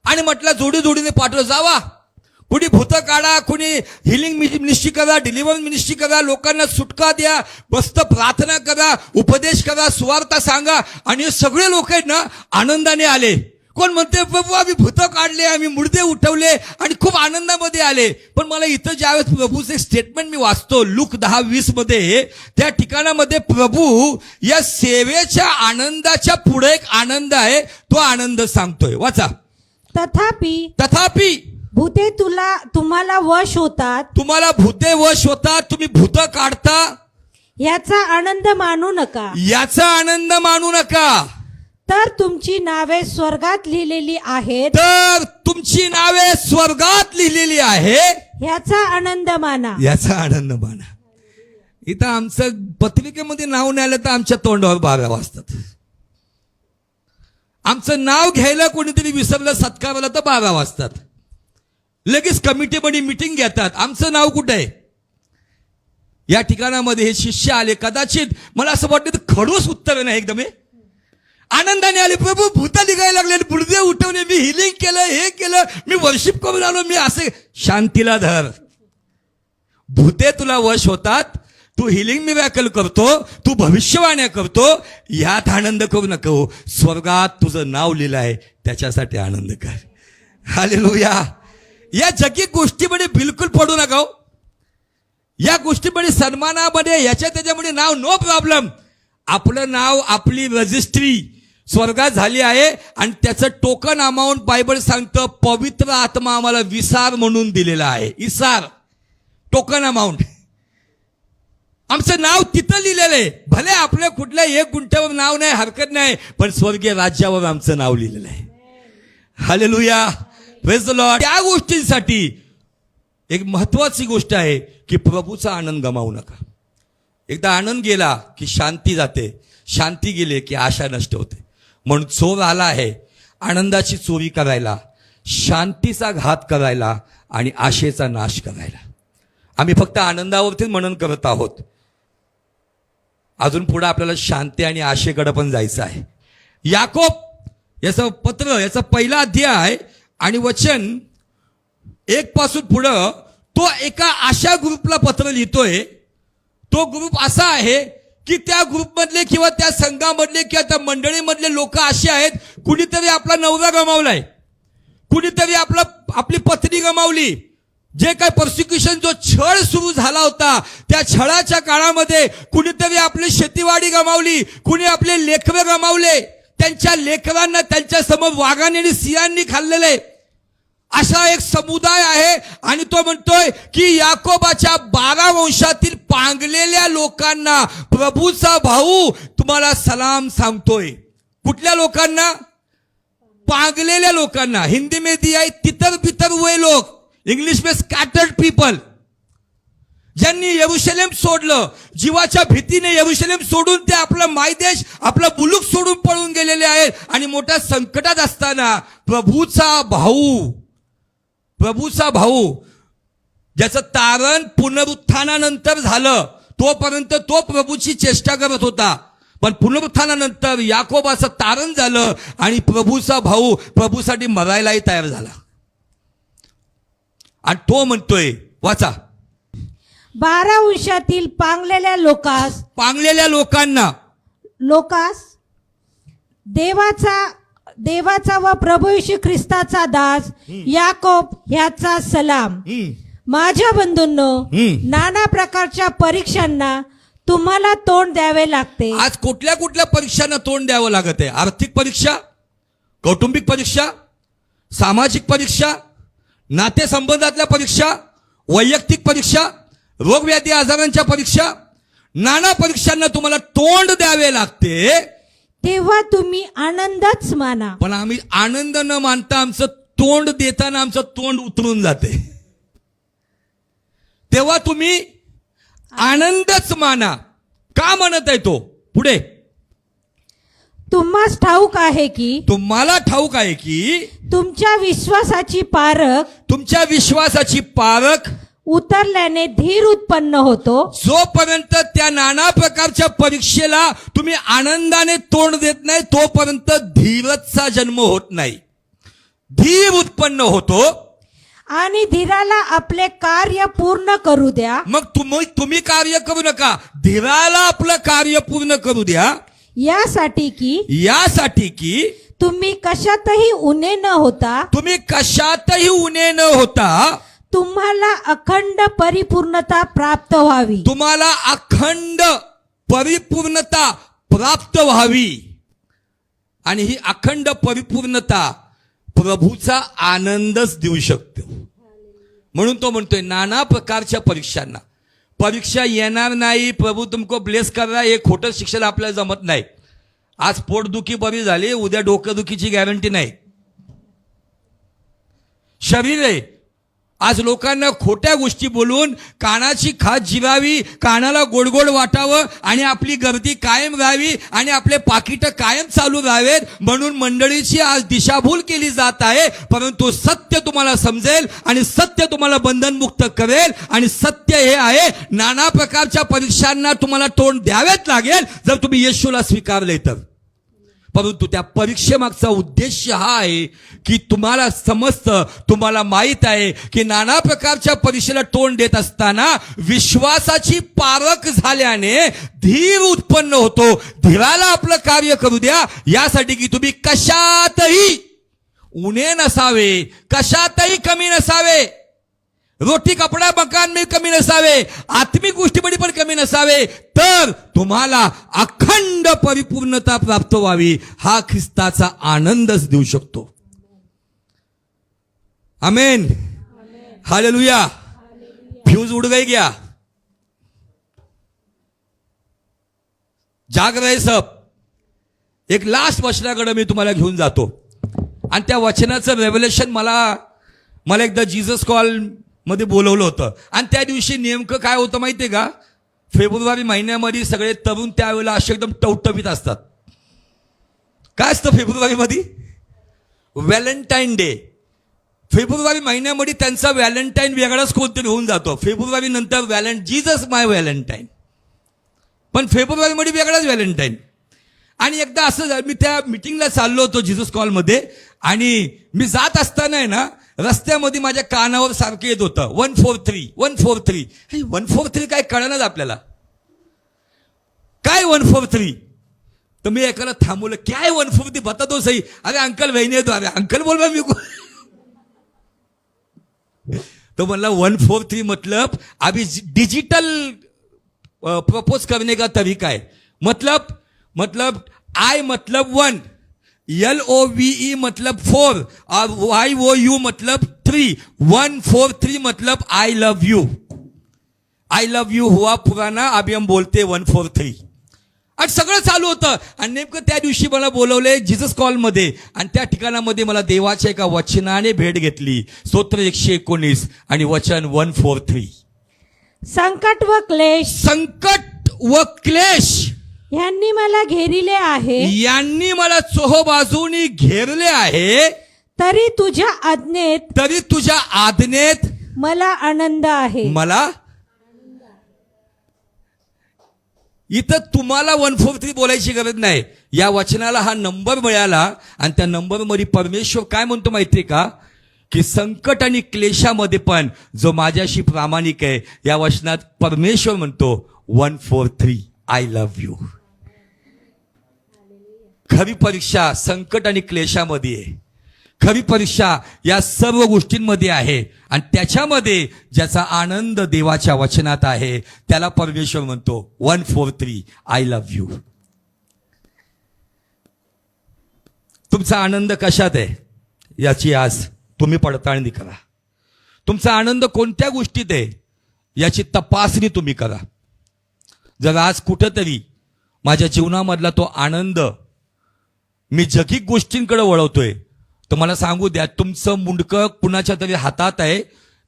A: आणि म्हटलं जोडी जोडीने पाठवलं, जावा, कुणी भूत काढा, कुणी हिलिंग मिनिस्ट्री करा, डिलिव्हरन्स मिनिस्ट्री करा, लोकांना सुटका द्या, मस्त प्रार्थना करा, उपदेश करा, सुवार्ता सांगा. आणि हे सगळे लोक आहेत ना आनंदाने आले. कोण म्हणते प्रभू आम्ही भूत काढले, आम्ही मुर्दे उठवले आणि खूप आनंदामध्ये आले. पण मला इथं ज्यावेळेस प्रभूचे स्टेटमेंट मी वाचतो लूक 10:20 मध्ये, त्या ठिकाणामध्ये प्रभू या सेवेच्या आनंदाच्या पुढे एक आनंद आहे, तो आनंद सांगतोय. वाचा. तथापि
B: भूते तुम्हाला वश होतात,
A: तुम्हाला भूते वश होतात, तुम्ही भूत काढता,
B: याचा आनंद मानू नका.
A: याचा आनंद मानू नका.
B: तर तुमची नावे स्वर्गात लिहिलेली आहेत,
A: तर तुमची नावे स्वर्गात लिहिलेली आहे,
B: याचा आनंद माना.
A: याचा आनंद माना. इथं आमचं पत्रिकेमध्ये नाव नाही आलं तर आमच्या तोंडावर 12 वाजतात. आमचं नाव घ्यायला कोणीतरी विसरलं सत्काराला तर 12 वाजतात. लगेच कमिटीमध्ये मीटिंग घेतात, आमचं नाव कुठे आहे? या ठिकाणामध्ये हे शिष्य आले. कदाचित मला असं वाटतं खडूस उत्तर नाही, एकदम आनंदाने आले. प्रभू भूत निघायला लागले, बुडदे उठवले, मी हिलिंग केलं, हे केलं, मी वर्शिप करून आलो. मी असे, शांतीला धर. भूते तुला वश होतात, तू हिलिंग मिरॅकल करतो, तू भविष्यवाण्या करतो, यात आनंद करू नको. स्वर्गात तुझं नाव लिहिलं आहे, त्याच्यासाठी आनंद कर. हालेलुया. या जगी गोष्टीमध्ये बिलकुल पडू नका. या गोष्टीमध्ये सन्मानामध्ये याच्या त्याच्यामध्ये नाव नो प्रॉब्लेम. आपलं नाव, आपली रजिस्ट्री स्वर्गात झाली आहे आणि त्याचं टोकन अमाऊंट बायबल सांगतं पवित्र आत्मा आम्हाला विसार म्हणून दिलेला आहे. इसार, टोकन अमाऊंट. आमचं नाव तिथं लिहिलेलं आहे. भले आपल्या कुठल्या 1 गुंठ्यावर नाव नाही, हरकत नाही, पण स्वर्गीय राज्यावर आमचं नाव लिहिलेलं आहे. हालेलुया. Praise the Lord. त्या गोष्टींसाठी एक महत्वाची गोष्ट आहे की प्रभूचा आनंद गमावू नका. एकदा आनंद गेला की शांती जाते, शांती गेली की आशा नष्ट होते. म्हणून चोर आला आहे आनंदाची चोरी करायला, शांतीचा घात करायला आणि आशेचा नाश करायला. आम्ही फक्त आनंदावरतीच मनन करत आहोत. अजून पुढे आपल्याला शांती आणि आशेकडे पण जायचं आहे. याकोब याचं पत्र, याचा 1ला अध्याय आणि वचन 1 पासून पुढं तो एका अशा ग्रुपला पत्र लिहितोय. तो ग्रुप असा आहे की त्या ग्रुपमधले किंवा त्या संघामधले किंवा त्या मंडळीमधले लोक असे आहेत, कुणीतरी आपला नवरा गमावलाय, कुणीतरी आपली पत्नी गमावली, जे काय प्रोसिक्युशन, जो छळ सुरू झाला होता, त्या छळाच्या काळामध्ये कुणीतरी आपली शेतीवाडी गमावली, कुणी आपले लेकरं गमावले, त्यांच्या लेकरांना त्यांच्या समोर वाघाने आणि सिंहांनी खाल्लेले असा एक समुदाय आहे. आणि तो म्हणतोय की याकोबाच्या 12 वंशातील पांगलेल्या लोकांना प्रभूचा भाऊ तुम्हाला सलाम सांगतोय. कुठल्या लोकांना? पांगलेल्या लोकांना. हिंदी में दिया है तितर बितर हुए लोग, इंग्लिश में स्कॅटर्ड पीपल, ज्यांनी यरुशलेम सोडलं, जीवाच्या भीतीने यरुशलेम सोडून ते आपला मायदेश, आपला मुलूक सोडून पळून गेलेले आहेत. आणि मोठ्या संकटात असताना प्रभूचा भाऊ ज्याचं तारण पुनरुत्थानानंतर झालं, तोपर्यंत तो प्रभूची चेष्टा करत होता. पण पुनरुत्थानानंतर याकोबाचं तारण झालं आणि प्रभूचा भाऊ प्रभूसाठी मरायलाही तयार झाला. आणि तो म्हणतोय, वाचा,
B: 12 वंशातील पांगलेल्या
A: पांगलेल्या लोकांना
B: देवाचा व प्रभू येशू ख्रिस्ताचा दास याकोब ह्याचा सलाम. माझ्या बंधूंनो, नाना प्रकारच्या परीक्षांना तुम्हाला तोंड द्यावे लागते.
A: आज कुठल्या कुठल्या परीक्षांना तोंड द्यावं लागत आहे? आर्थिक परीक्षा, कौटुंबिक परीक्षा, सामाजिक परीक्षा, नातेसंबंधातल्या परीक्षा, वैयक्तिक परीक्षा, रोगव्याधी आजारांच्या परीक्षा, नाना परीक्षांना तुम्हाला तोंड द्यावे लागते.
B: तेव्हा तुम्ही आनंदच माना.
A: पण आम्ही आनंद न मानता आमचं तोंड देताना आमचं तोंड उतरून जाते. तेव्हा तुम्ही आनंदच माना. का म्हणत आहे तो? पुढे,
B: तुम्हाला ठाऊक आहे की तुमच्या विश्वासाची पारख उतरल्याने धीर उत्पन्न होतो.
A: जोपर्यंत त्या नाना प्रकारच्या परीक्षेला तुम्ही आनंदाने तोंड देत नाही, तोपर्यंत धीरचा जन्म होत नाही. धीर उत्पन्न होतो
B: आणि धीराला आपले कार्य पूर्ण करू द्या.
A: मग तुम्ही कार्य करू नका, धीराला आपलं कार्य पूर्ण करू द्या.
B: यासाठी की तुम्ही कशातही उणे न होता तुम्हाला अखंड परिपूर्णता प्राप्त व्हावी. आणि ही अखंड परिपूर्णता प्रभूचा आनंदच देऊ शकतो. म्हणून तो म्हणतोय नाना प्रकारच्या परीक्षा येणार नाही, प्रभू तुमको ब्लेस कर रहा, हे खोटं शिक्षण आपल्याला जमत नाही. आज पोटदुखी बरी झाली, उद्या डोकेदुखीची गॅरंटी नाही. शरीर आहे. आज लोकांना खोट्या गोष्टी बोलून कानाची खाज जिरावी, कानाला गोड गोड वाटावं आणि आपली गर्दी कायम राहावी आणि आपले पाकिट कायम चालू राहावेत म्हणून मंडळीची आज दिशाभूल केली जात आहे. परंतु सत्य तुम्हाला समजेल आणि सत्य तुम्हाला बंधनमुक्त करेल. आणि सत्य हे आहे, नाना प्रकारच्या परीक्षांना तुम्हाला तोंड द्यावेच लागेल जर तुम्ही येशूला स्वीकारले तर. परंतु त्या परीक्षेमागचा उद्देश हा आहे की तुम्हाला समजतं, तुम्हाला माहित आहे की नाना प्रकारच्या परीक्षेला तोंड देत असताना विश्वासाची पारख झाल्याने धीर उत्पन्न होतो. धीराला आपलं कार्य करू द्या, यासाठी की तुम्ही कशातही उणे नसावे, कशातही कमी नसावे, रोटी कपडा मकान में कमी नसावे, आत्मिक गोष्टीमध्ये पण कमी नसावे, तर तुम्हाला अखंड परिपूर्णता प्राप्त व्हावी. हा ख्रिस्ताचा आनंदच देऊ शकतो. आमेन, हालेलुया. फ्यूज उड़ गई क्या? जाग रहे सब. एक लास्ट वचनाकडे मी तुम्हाला घेऊन जातो आणि त्या वचनाचं रेव्हलेशन मला एकदा जीसस कॉल मध्ये बोलवलं होतं. आणि त्या दिवशी नेमकं काय होतं माहितीये का? फेब्रुवारी महिन्यामध्ये सगळे तरुण त्यावेळेला असे एकदम टवटवीत असतात. काय असतं फेब्रुवारीमध्ये? Valentine day. फेब्रुवारी महिन्यामध्ये त्यांचा व्हॅलेंटाईन वेगळाच कोणतरी होऊन जातो. फेब्रुवारी नंतर जीसस माय व्हॅलेंटाईन, पण फेब्रुवारीमध्ये वेगळाच व्हॅलेंटाईन. आणि एकदा असं मी त्या मिटिंगला चाललो होतो जीसस कॉलमध्ये आणि मी जात असताना आहे ना, रस्त्यामध्ये माझ्या कानावर सारखं येत होतं 143 143. 143 काय कळणार आपल्याला, काय 143? तर मी एकाला थांबवलं, काय 143 बता तो सही. अरे अंकल बहिणी येतो. अरे अंकल बोल मी तो म्हणला 143 मतलब अभी डिजिटल प्रपोज करने का तरीका है. मतलब I मतलब 1, LOVE मतलब 4 और YOU मतलब 3. 143 मतलब I love you. I love you हुआ पुराना, अभी हम बोलते 143. आणि सगळं चालू होतं. आणि नेमकं त्या दिवशी मला बोलवले जीसस कॉल मध्ये, आणि त्या ठिकाणामध्ये मला देवाच्या एका वचनाने भेट घेतली. स्तोत्र 119 आणि वचन 143.
C: संकट व क्लेश
B: संकट व क्लेश
C: ह्यांनी मला घेरिले आहे,
B: यांनी मला चोहोबाजूनी घेरले आहे,
C: तरी तुझ्या आज्ञेत
B: तरी तुझ्या आज्ञेत
C: मला आनंद आहे.
B: मला. इथं तुम्हाला 143 बोलायची गरज नाही. या वचनाला हा नंबर मिळाला, आणि त्या नंबरमध्ये परमेश्वर काय म्हणतो माहितीये का, की संकट आणि क्लेशामध्ये पण जो माझ्याशी प्रामाणिक आहे, या वचनात परमेश्वर म्हणतो 143 आय लव्ह यू. खरी परीक्षा संकट आणि क्लेशामध्ये आहे. खरी परीक्षा या सर्व गोष्टींमध्ये आहे, आणि त्याच्यामध्ये ज्याचा आनंद देवाच्या वचनात आहे त्याला परमेश्वर म्हणतो 143 आय लव्ह यू. तुमचा आनंद कशात आहे याची आज तुम्ही पडताळणी करा. तुमचा आनंद कोणत्या गोष्टीत आहे याची तपासणी तुम्ही करा. जर आज कुठंतरी माझ्या जीवनामधला तो आनंद मी जगिक गोष्टींकडे वळवतोय, तर मला सांगू द्या, तुमचं मुंडकं कुणाच्या तरी हातात आहे.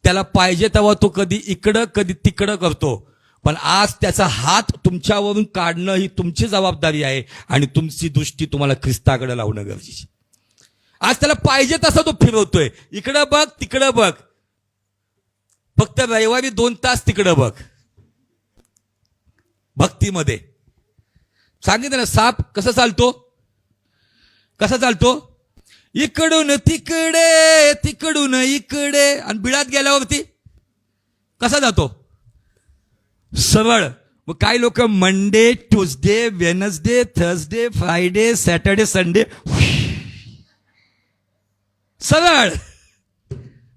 B: त्याला पाहिजे तेव्हा तो कधी इकडं कधी तिकडं करतो, पण आज त्याचा हात तुमच्यावरून काढणं ही तुमची जबाबदारी आहे, आणि तुमची दृष्टी तुम्हाला ख्रिस्ताकडे लावणं गरजेची. आज त्याला पाहिजे तसा तो फिरवतोय, इकडं बघ तिकडं बघ, फक्त रविवारी 2 तास तिकडं बघ. भक्तीमध्ये सांगितलं ना, साप कसा चालतो, कसा चालतो, इकडून तिकडे तिकडून इकडे, आणि बिळात गेल्यावरती कसा जातो, सरळ. मग काही लोक Monday, Tuesday, Wednesday, Thursday, Friday, Saturday, Sunday सरळ.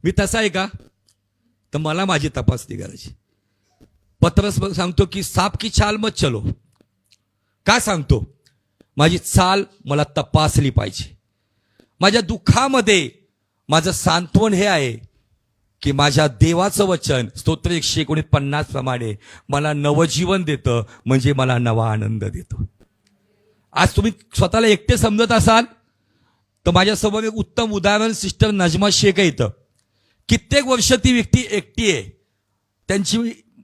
B: मी तसा आहे का, तर मला माझी तपासणी करायची. पत्रस सांगतो की साप की चाल मत चलो. का सांगतो, माझी चाल मला तपासली पाहिजे. माझ्या दुःखामध्ये माझं सांत्वन हे आहे की माझ्या देवाचं वचन स्तोत्र 149 प्रमाणे मला नवजीवन देतं, म्हणजे मला नवा आनंद देतो. आज तुम्ही स्वतःला एकटे समजत असाल तर माझ्यासमोर एक उत्तम उदाहरण सिस्टर नजमा शेख आहे. इथं कित्येक वर्ष ती व्यक्ती एकटी आहे. त्यांची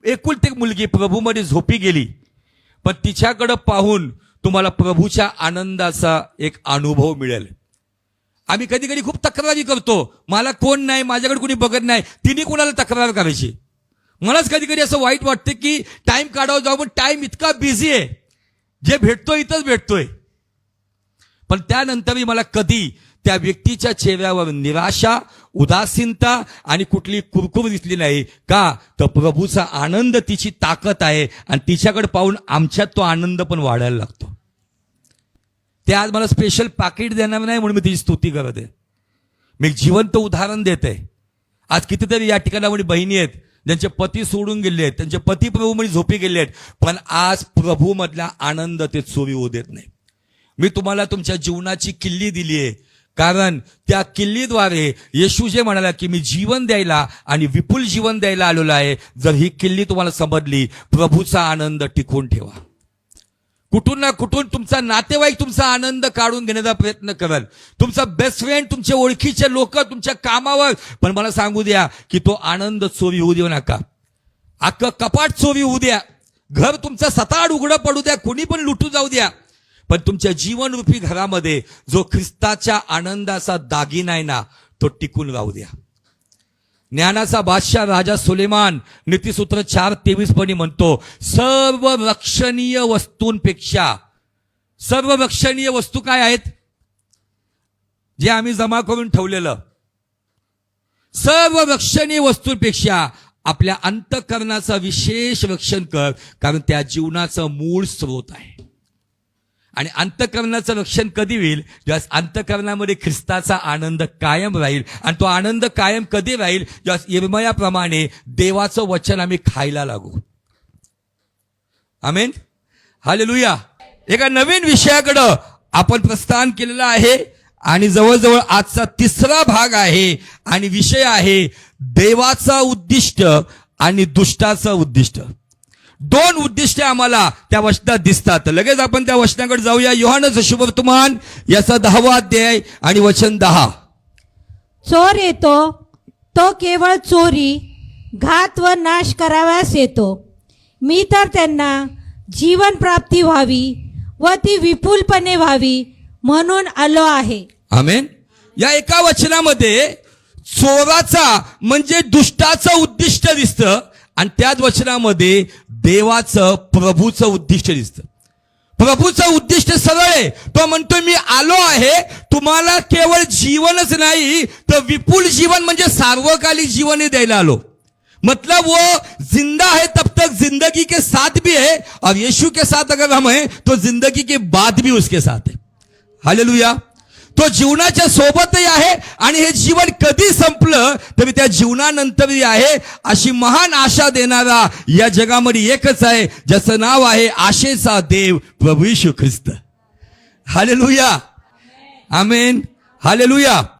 B: एकुलती एक मुलगी प्रभूमध्ये झोपी गेली, पण तिच्याकडे पाहून तुम्हाला प्रभूच्या आनंदाचा एक अनुभव मिळेल. आम्ही कधी कधी खूप तक्रारी करतो, मला कोण नाही, माझ्याकडे कोणी बघत नाही. तिने कोणाला तक्रार करायची. मलाच कधी कधी असं वाईट वाटतं की टाइम काढावं जाऊ, पण टाइम इतका बिझी आहे, जे भेटतोय इथंच भेटतोय. पण त्यानंतरही मला कधी त्या व्यक्तीच्या चेहऱ्यावर निराशा, उदासीनता आणि कुठली कुरकुर दिसली नाही. का, तर प्रभूचा आनंद तिची ताकद आहे, आणि तिच्याकडे पाहून आमच्यात तो आनंद पण वाढायला लागतो. ते आज मला स्पेशल पाकिट देणार नाही म्हणून मी तिची स्तुती करत आहे. मी जिवंत उदाहरण देत आहे. आज कितीतरी या ठिकाणामध्ये बहिणी आहेत ज्यांचे पती सोडून गेले आहेत, त्यांचे पती प्रभूमध्ये झोपी गेले आहेत, पण आज प्रभूमधला आनंद ते चोरी होऊ देत नाही. मी तुम्हाला तुमच्या जीवनाची किल्ली दिली आहे, कारण त्या किल्लीद्वारे येशू जे म्हणाला की मी जीवन द्यायला आणि विपुल जीवन द्यायला आलेलो आहे. जर ही किल्ली तुम्हाला समजली, प्रभूचा आनंद टिकवून ठेवा. कुठून ना कुठून तुमचा नातेवाईक तुमचा आनंद काढून घेण्याचा प्रयत्न करेल, तुमचा बेस्ट फ्रेंड, तुमचे ओळखीचे लोक तुमच्या कामावर, पण मला सांगू द्या की तो आनंद चोरी होऊ देऊ नका. अख्खं कपाट चोरी होऊ द्या, घर तुमचं सताड उघडं पडू द्या, कोणी पण लुटू जाऊ द्या, पण तुमच्या जीवनरूपी घरामध्ये जो ख्रिस्ताच्या आनंदाचा दागिना आहे ना, तो टिकून राहू द्या. ज्ञानाचा बादशाह राजा सुलेमान नीतिसूत्र 4:23 पण म्हणतो, सर्व रक्षणीय वस्तूंपेक्षा, सर्व रक्षणीय वस्तू काय आहेत, जे आम्ही जमा करून ठेवलेलं, सर्व रक्षणीय वस्तूंपेक्षा आपल्या अंतःकरणाचं विशेष रक्षण कर, कारण त्या जीवनाचं मूळ स्रोत आहे.
A: आणि अंतःकरणाचं रक्षण कधी होईल? जेव्हा अंतःकरणामध्ये ख्रिस्ताचा आनंद कायम राहील. आणि तो आनंद कायम कधी राहील? जेव्हा यिर्मयाप्रमाणे देवाचं वचन आम्ही खायला लागू. आमेन, हालेलुया. एका नवीन विषयाकडं आपण प्रस्थान केलेलं आहे आणि जवळजवळ आजचा तिसरा भाग आहे आणि विषय आहे देवाचा उद्दिष्ट आणि दुष्टाचं उद्दिष्ट. दोन उद्दिष्टे आम्हाला त्या वचनात दिसतात. लगेच आपण त्या वचनाकडे जाऊया. योहानचं शुभवर्तमान याचा 10वा अध्याय आणि वचन 10.
C: चोर येतो तो केवळ चोरी, घात व नाश कराव्यास येतो. मी तर त्यांना जीवन प्राप्ती व्हावी व ती विपुलपणे व्हावी म्हणून आलो आहे.
A: आमेन. या एका वचनामध्ये चोराचा म्हणजे दुष्टाचं उद्दिष्ट दिसतं आणि त्याच वचनामध्ये देवाचं प्रभूचं उद्दिष्ट दिसतं. प्रभूचं उद्दिष्ट सरळ आहे. तो म्हणतो मी आलो आहे तुम्हाला केवळ जीवनच नाही तर विपुल जीवन म्हणजे सार्वकालिक जीवन द्यायला आलो. मतलब वो जिंदा है तब तक जिंदगी के साथ भी है और यीशु के साथ अगर हम हैं तो जिंदगी के बाद भी उसके साथ है. हालेलुया. तो जीवनाच्या सोबतही आहे आणि हे जीवन कधी संपलं तरी त्या जीवनानंतरही आहे अशी महान आशा देणारा या जगामध्ये एकच आहे ज्याचं नाव आहे आशेचा देव प्रभू येशू ख्रिस्त. हालेलुया. आमेन, हालेलुया.